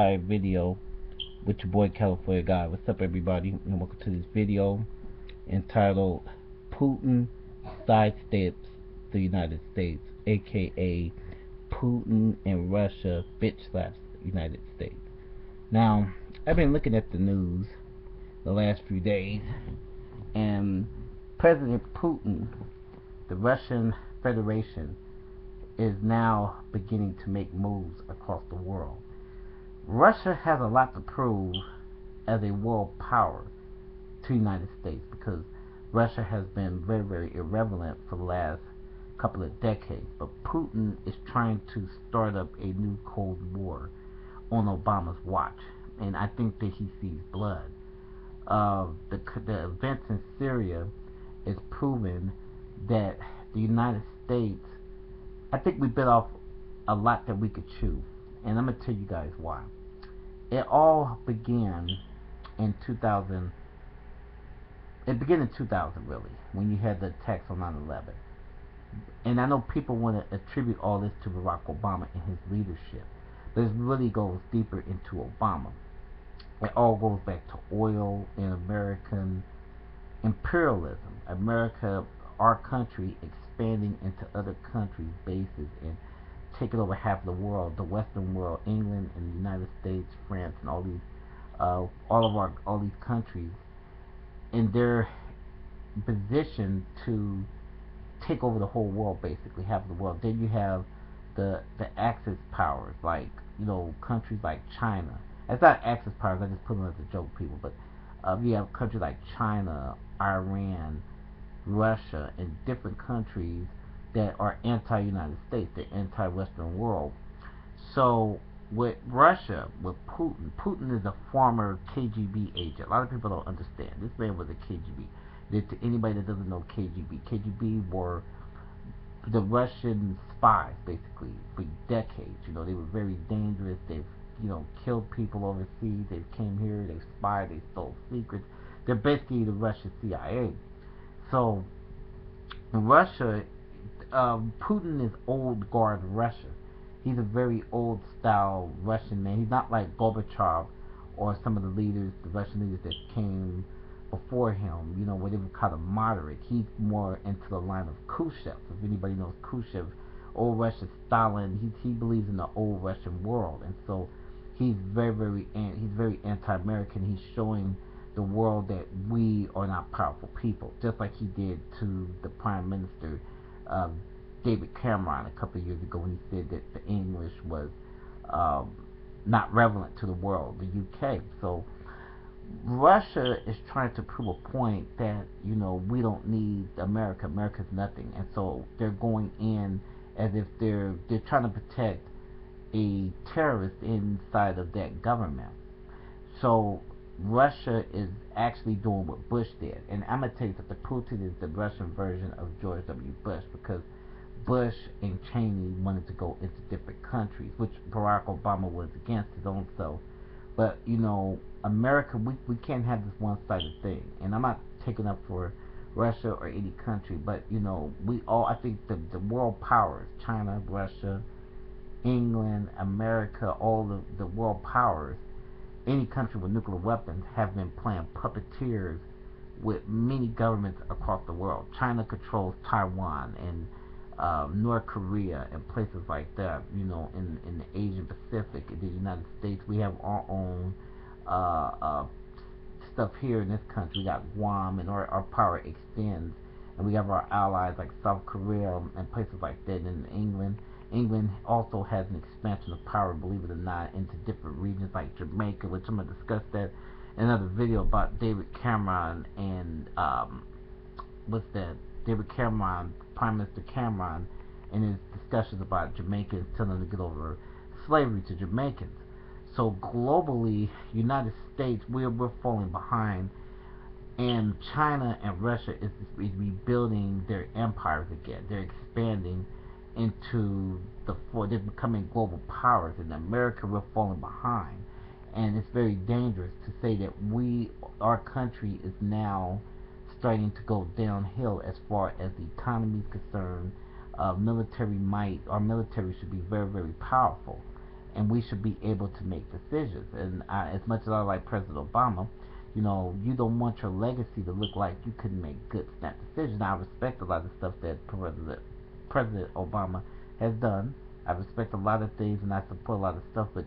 Video with your boy California Guy. What's up, everybody? And welcome to this video entitled Putin Sidesteps the United States, aka Putin and Russia bitch slaps the United States. Now, I've been looking at the news the last few days, and President Putin, the Russian Federation, is now beginning to make moves across the world. Russia has a lot to prove as a world power to the United States because Russia has been very, very irrelevant for the last couple of decades. But Putin is trying to start up a new Cold War on Obama's watch, and I think that he sees blood. The events in Syria is proving that the United States, I think we bit off a lot that we could chew, and I'm gonna tell you guys why. It all began in 2000. It began in 2000, really, when you had the attacks on 9/11. And I know people want to attribute all this to Barack Obama and his leadership, but it really goes deeper into Obama. It all goes back to oil and American imperialism. America, our country, expanding into other countries' bases and taking over half of the world, the Western world, England and the United States, France, and all these countries, in their position to take over the whole world, basically half of the world. Then you have the Axis powers, like countries like China. It's not Axis powers. I just put them as a joke, people. But you have countries like China, Iran, Russia, and different countries that are anti-United States, they're anti-Western world. So with Russia, with Putin is a former KGB agent. A lot of people don't understand. This man was a KGB. To anybody that doesn't know KGB were the Russian spies, basically, for decades. They were very dangerous. They've killed people overseas. They came here. They spied. They stole secrets. They're basically the Russian CIA. So Russia, Putin is old guard Russia. He's a very old style Russian man. He's not like Gorbachev or some of the leaders, the Russian leaders that came before him, where they were kind of moderate. He's more into the line of Khrushchev. If anybody knows Khrushchev, old Russian Stalin, he believes in the old Russian world, and so he's very anti-American. He's showing the world that we are not powerful people, just like he did to the Prime Minister uh, David Cameron a couple of years ago when he said that the English was um, not relevant to the world, the UK. So Russia is trying to prove a point that we don't need America. America's nothing, and so they're going in as if they're trying to protect a terrorist inside of that government. So Russia is actually doing what Bush did, and I'm gonna tell you that the Putin is the Russian version of George W. Bush because Bush and Cheney wanted to go into different countries, which Barack Obama was against his own self. But America, we can't have this one-sided thing. And I'm not taking up for Russia or any country, but we all, I think the world powers, China, Russia, England, America, all the world powers, any country with nuclear weapons have been playing puppeteers with many governments across the world. China controls Taiwan and North Korea and places like that. In the Asian Pacific, in the United States, we have our own stuff here in this country. We got Guam, and our power extends, and we have our allies like South Korea and places like that. In England also has an expansion of power, believe it or not, into different regions like Jamaica, which I'm gonna discuss that in another video about David Cameron and what's that? David Cameron, Prime Minister Cameron, in his discussions about Jamaicans telling them to get over slavery to Jamaicans. So globally, United States, we're falling behind, and China and Russia is rebuilding their empires again. They're expanding into they're becoming global powers. In America, we're falling behind, and it's very dangerous to say that our country is now starting to go downhill as far as the economy is concerned. Military might, our military should be very, very powerful, and we should be able to make decisions. And as much as I like President Obama, you don't want your legacy to look like you couldn't make good snap decisions. Now, I respect a lot of stuff that President Obama has done. I respect a lot of things, and I support a lot of stuff. But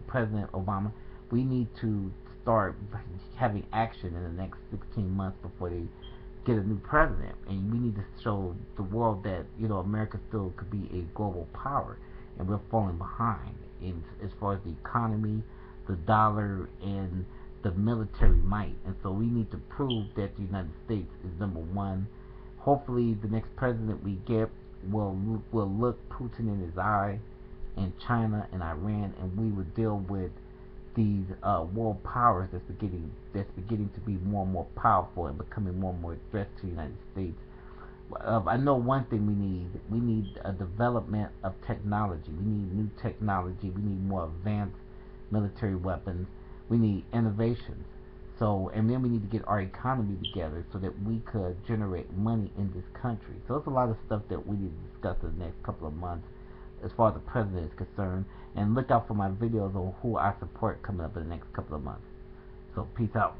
President Obama, we need to start having action in the next 16 months before they get a new president, and we need to show the world that America still could be a global power, and we're falling behind in as far as the economy, the dollar, and the military might. And so we need to prove that the United States is number one. Hopefully, the next president we get will look Putin in his eye, and China and Iran, and we will deal with these world powers that's beginning to be more and more powerful and becoming more and more a threat to the United States. I know one thing we need a development of technology. We need new technology. We need more advanced military weapons. We need innovations. So, and then we need to get our economy together so that we could generate money in this country. So there's a lot of stuff that we need to discuss in the next couple of months as far as the president is concerned. And look out for my videos on who I support coming up in the next couple of months. So peace out.